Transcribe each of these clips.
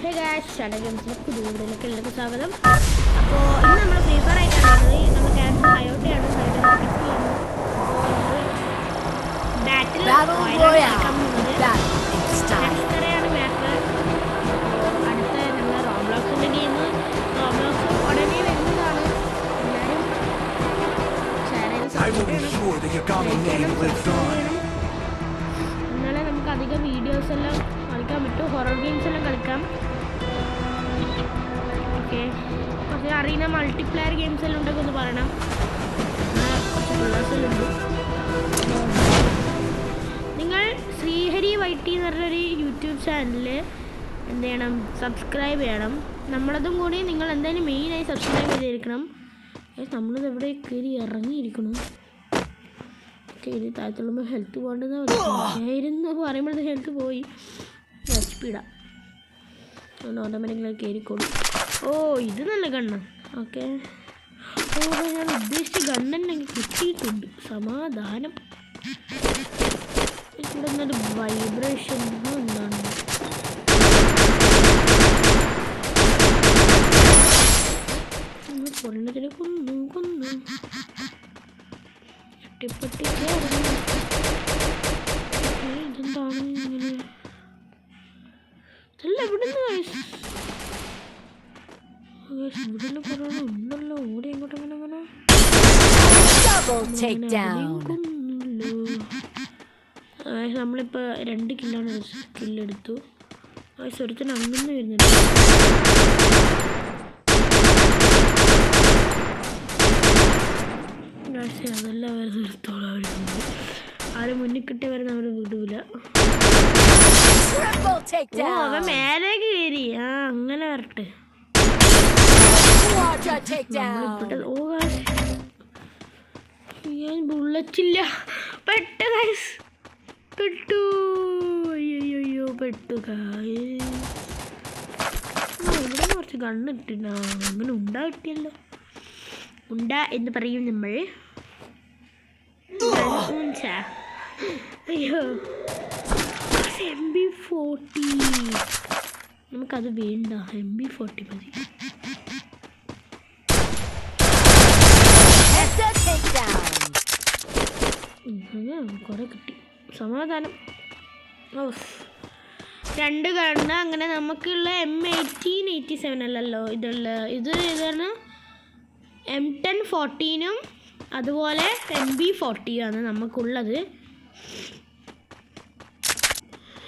Hey guys, shadow ഗെയിംസിലെ പുതിയ വീഡിയോയിലേക്ക് എല്ലാവർക്കും സ്വാഗതം. അപ്പോൾ ഇന്ന് നമ്മൾ ഫ്രീ ഫയർ ആയിട്ടാണ് നമ്മുടെ ക്യാരക്ടർ ഹയോട്ടയാണ്. ബാറ്റിൽ കളിക്കാൻ പോകുന്നത് നെക്സ്റ്ററയാണ് മാപ്പ്. അടുത്ത നമ്മൾ റോബ്ലോക്സിൻ്റെ ഗെയിം റോബ്ലോക്സ് ഉടനെ വരുന്നതാണ്. എന്നാലേ നമുക്ക് അധികം വീഡിയോസ് എല്ലാം കളിക്കാൻ പറ്റും. ഹൊറർ ഗെയിംസ് എല്ലാം കളിക്കാം. ഓക്കെ, കുറച്ച് അറിയുന്ന മൾട്ടിപ്ലെയർ ഗെയിംസ് എല്ലാം ഉണ്ടെങ്കിൽ ഒന്ന് പറയണം. കുറച്ച് പിള്ളേഴ്സെല്ലാം ഉണ്ട്. നിങ്ങൾ ശ്രീഹരി വൈറ്റി എന്ന് പറഞ്ഞൊരു യൂട്യൂബ് ചാനലിൽ എന്ത് ചെയ്യണം, സബ്സ്ക്രൈബ് ചെയ്യണം. നമ്മളതും കൂടി നിങ്ങൾ എന്തായാലും മെയിനായി സബ്സ്ക്രൈബ് ചെയ്തിരിക്കണം. നമ്മളിത് എവിടെ കയറി ഇറങ്ങിയിരിക്കണം. ഓക്കെ, ഇനി താഴത്തുള്ളുമ്പോൾ ഹെൽത്ത് പോകേണ്ടതെന്ന് പറയുമ്പോഴത്തെ ഹെൽത്ത് പോയി. സ്പീഡാണ് ഓട്ടോമാറ്റിക്കലായി കയറിക്കോളും. ഓ, ഇത് നല്ല ഗണ്ണ. ഓക്കെ, ഓ, ഞാൻ ഉദ്ദേശിച്ച ഗണ്ണെന്നെങ്കിൽ കിട്ടിയിട്ടുണ്ട്. സമാധാനം. ഇവിടെ നിന്നൊരു വൈബ്രേഷൻ എന്താണ്? പൊണ്ണത്തിന് കൊന്നു എട്ടിപ്പട്ടി. ഇതെന്താണ് ഇങ്ങനെ? ഇതല്ല ഇവിടുന്ന് ഇവിടുന്ന് പറയണ ഒന്നല്ലോ. ഓടി എങ്ങോട്ട് അങ്ങനെ അങ്ങനെ നമ്മളിപ്പോൾ 2 കില്ലാണ് കില്ലെടുത്തു. ഒരുത്തിന് അങ്ങനെ വരുന്നുണ്ട്. അതെല്ലാം അവർ നിർത്തോളം അവരുണ്ട്. ആരും മുന്നിൽ കിട്ടിയ വരെ അവർ വിടൂല. അവൻ മേലേക്ക് കയറി. ആ, അങ്ങനെ വരട്ടെ. ഞാൻ ബുള്ളറ്റില്ല. പെട്ടു. അയ്യോ പെട്ടു. ഇവിടെ കുറച്ച് കണ്ണിട്ടില്ല. അങ്ങനെ ഉണ്ടാ കിട്ടിയല്ലോ. ഉണ്ട എന്ന് പറയും നമ്മൾ. അയ്യോ, MB40 നമുക്കത് വേണ്ട. MB40 മതി. കുറെ കിട്ടി. സമാധാനം. 2 കണ്ണ്. അങ്ങനെ നമുക്കുള്ള M1887 അല്ലല്ലോ ഇതുള്ള. ഇതാണ് M1014 അതുപോലെ MB40 ആണ് നമുക്കുള്ളത്.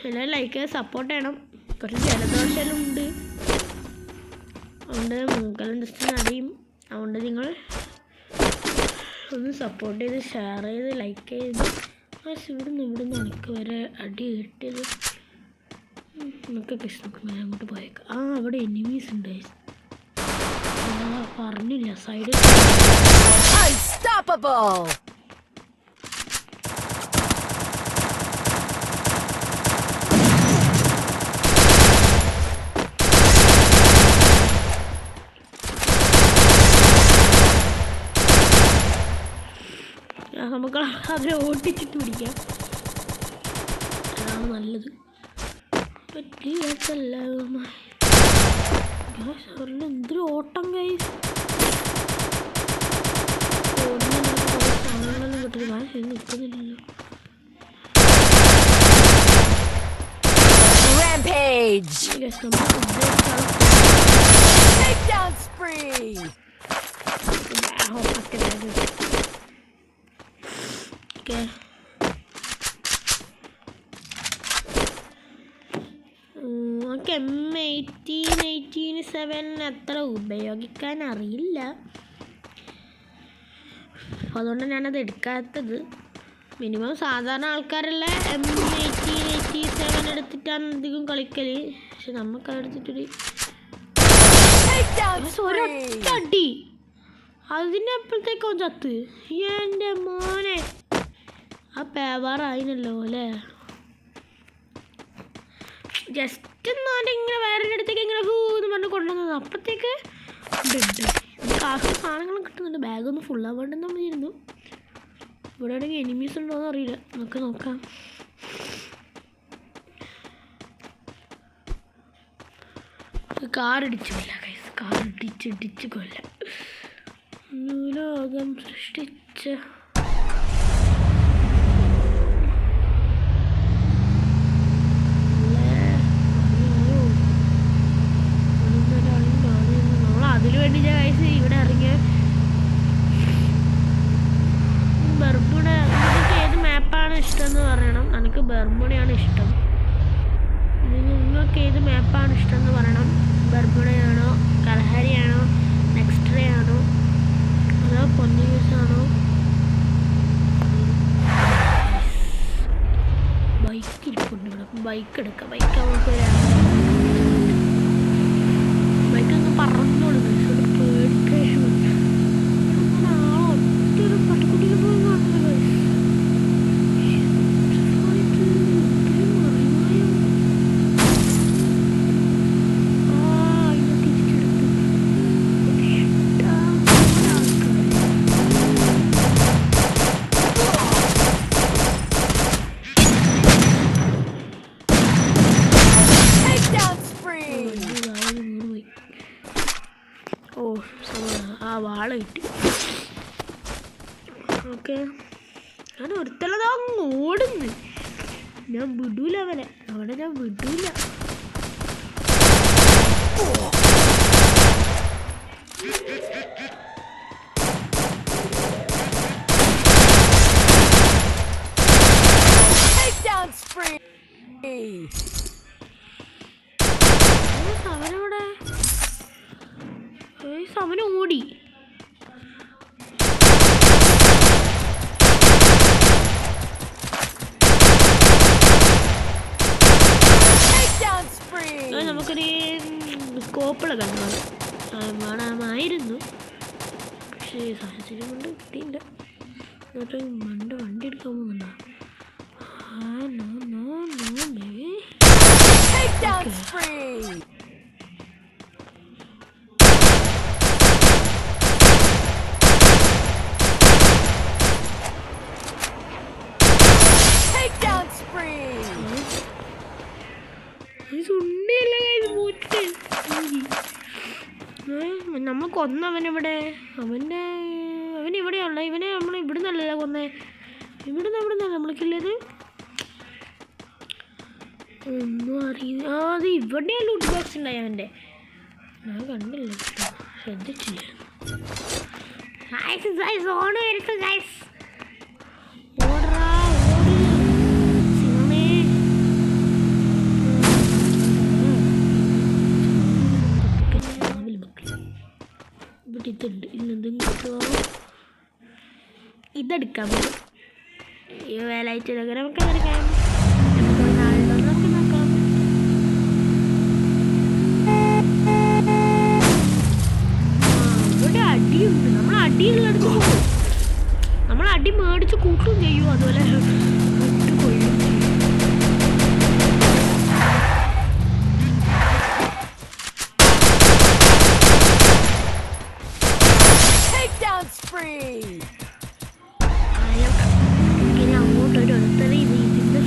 എല്ലാവരും ലൈക്ക് സപ്പോർട്ട് ചെയ്യണം. കുറച്ച് ജലദോഷമെല്ലാം ഉണ്ട്, അതുകൊണ്ട് മൂക്കെല്ലാം ജസ്റ്റ് നടിയും. അതുകൊണ്ട് നിങ്ങൾ ഒന്ന് സപ്പോർട്ട് ചെയ്ത് ഷെയർ ചെയ്ത് ലൈക്ക് ചെയ്ത്. ഇവിടുന്ന് എനിക്ക് വരെ അടി കിട്ടിയത്. നമുക്കൊക്കെ ഇഷ്ടം. അങ്ങോട്ട് പോയേക്കാം. ആ, അവിടെ എനിമീസ് ഉണ്ട്. പറഞ്ഞില്ല സൈഡിൽ. നമുക്ക് അവരെ ഓട്ടിച്ചിട്ട് പിടിക്കാം. അതാണ് നല്ലത്. എന്തൊരു ഓട്ടം കൈസ്. സാധനങ്ങളൊന്നും കിട്ടില്ല. ഞാൻ നിൽക്കുന്നില്ലല്ലോ. M1887 അത്ര ഉപയോഗിക്കാൻ അറിയില്ല. അതുകൊണ്ട് ഞാനത് എടുക്കാത്തത്. മിനിമം സാധാരണ ആൾക്കാരെല്ലാം M1887 എടുത്തിട്ടാണ് അധികം കളിക്കല്. പക്ഷെ നമുക്കതെടുത്തിട്ടൊരു ഒരൊറ്റടി അതിനപ്പോഴത്തേക്കോ ചത്ത്. എൻ്റെ മോനെ, ആ പേവാറായിനല്ലോ അല്ലേ. ജസ്റ്റ് ഇങ്ങനെ വേറെ അടുത്തേക്ക് ഇങ്ങനെ എന്ന് പറഞ്ഞ് കൊണ്ടുവന്നത്. അപ്പോഴത്തേക്ക് കാശും സാധനങ്ങളും കിട്ടുന്നുണ്ട്. ബാഗൊന്നും ഫുള്ളാവാണ്ടെന്ന് പറഞ്ഞിരുന്നു. ഇവിടെ ആണെങ്കിൽ എനിമീസ് ഉണ്ടോയെന്ന് അറിയില്ല. നമുക്ക് നോക്കാം. കാറിടിച്ചു കൊല്ലാം ഗൈസ്, കാറിടിച്ചിടിച്ച് കൊല്ലാം. ലോകം സൃഷ്ടിച്ച അതിനു വേണ്ടി ഞാൻ ഗൈസ് ഇവിടെ ഇറങ്ങിയ ബർമുഡ. നിങ്ങൾക്ക് ഏത് മാപ്പാണ് ഇഷ്ടം എന്ന് പറയണം. എനിക്ക് ബർമുഡയാണ് ഇഷ്ടം. നിങ്ങൾക്ക് ഏത് മാപ്പാണ് ഇഷ്ടം എന്ന് പറയണം. ബർമുഡയാണോ, കലഹരിയാണോ, നെക്സ്ട്രേ ആണോ, അതോ പൊന്നീസാണോ? ബൈക്ക് ഇരിപ്പുണ്ട് ഇവിടെ, ബൈക്ക് എടുക്കാം. ബൈക്ക് നമുക്ക് ബൈക്കൊന്ന് പറഞ്ഞോളൂ. ഒറ്റൊരു പട്ടിക്കുട്ടിക്ക് പോയി കാണില്ല. ആ വാള കിട്ടി. ഓക്കെ, ഞാൻ ഒരുത്തലതാ അങ്ങ് ഓടുന്നു. ഞാൻ വിടൂല അവനെ, ഞാൻ വിടൂല. അവനവിടെ അവന് ഓടി. നമുക്കൊരു സ്കോപ്പിള കണ്ടു വേണമായിരുന്നു, പക്ഷേ സാഹചര്യം കൊണ്ട് കിട്ടിയില്ല. എന്നിട്ട് മണ്ട വണ്ടി എടുക്കാൻ പോകുന്നുണ്ടോ? നമ്മൾ കൊന്നവനിവിടെ, അവനിവിടെയുള്ള ഇവനെ നമ്മൾ ഇവിടെ നിന്നല്ല കൊന്നേ. ഇവിടെ നിന്നല്ല നമ്മൾ കില്ലത്. ഒന്നും അറിയില്ല. അത് ഇവിടെ ലൂട്ട് ബോക്സ് ഉണ്ടായി അവൻ്റെ. ഞാൻ കണ്ടില്ല, ശ്രദ്ധിച്ചില്ല. ഓട് വരുത്തും ഗൈസ്, ഓടറാ ഓട് സിനിമേ. ഇവിടെ ഇതുണ്ട്, ഇന്നെന്തും കിട്ടുമോ? ഇതെടുക്കാൻ പറ്റും. ഈ വേലായിട്ട് നമുക്ക് അതെടുക്കാം. നമുക്ക് നോക്കാം. ഇവിടെ അടിയുണ്ട്. നമ്മൾ അടിയുള്ളടുത്ത് പോകും. നമ്മൾ അടി മേടിച്ച് കൂട്ടും ചെയ്യും. അതുപോലെ കൊള്ളും ചെയ്യും. അങ്ങോട്ടൊരു ഒരുത്തര ഇതിന്റെ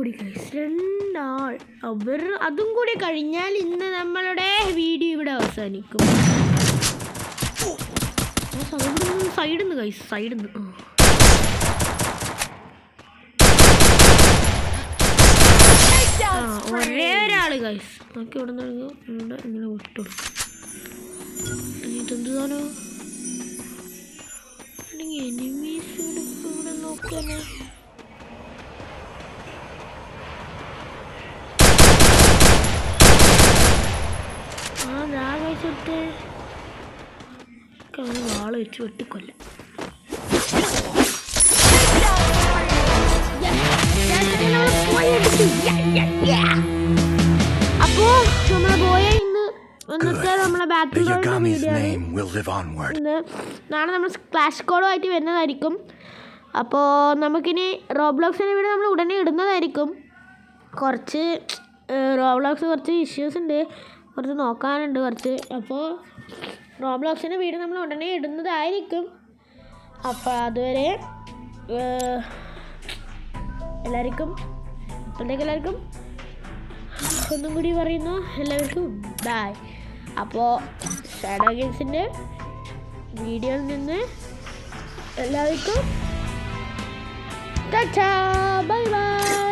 കൂടി ഗൈസ്, 2 ആൾ. അതും കൂടി കഴിഞ്ഞാൽ ഇന്ന് നമ്മളുടെ വീഡിയോ ഇവിടെ അവസാനിക്കും. സൈഡിൽ നിന്ന് ഗൈസ്, സൈഡിൽ നിന്ന്. ഒരേ ഒരാള് ഗൈസ്. നമുക്ക് ഇവിടെ നിന്ന് ഇങ്ങനെ വിട്ടുകൊടുക്കും. ഇതെന്ത് സാധനോ എനിമീസ് ഇവിടെ നോക്കാനേ. കഴിച്ചിട്ട് വാള് വെച്ച് വെട്ടിക്കൊല്ല. അപ്പോ നമ്മളെ പോയ ഇന്നത്തെ നമ്മളെ ബാറ്റിൽ നാളെ നമ്മൾ ക്ലാഷ് കോഡുമായിട്ട് വരുന്നതായിരിക്കും. അപ്പോൾ നമുക്കിനി റോബ്ലോക്സിൻ്റെ വീഡിയോ നമ്മൾ ഉടനെ ഇടുന്നതായിരിക്കും. കുറച്ച് റോബ്ലോക്സ് കുറച്ച് ഇഷ്യൂസ് ഉണ്ട്, കുറച്ച് നോക്കാനുണ്ട് കുറച്ച്. അപ്പോൾ റോബ്ലോക്സിൻ്റെ വീഡിയോ നമ്മൾ ഉടനെ ഇടുന്നതായിരിക്കും. അപ്പോൾ അതുവരെ എല്ലാവർക്കും എല്ലാവർക്കും ഒന്നും കൂടി പറയുന്നു, എല്ലാവർക്കും ബൈ. അപ്പോൾ ഷാഡോ ഗെയിംസിൻ്റെ വീഡിയോയിൽ നിന്ന് എല്ലാവർക്കും ടാറ്റാ, ബൈ ബൈ.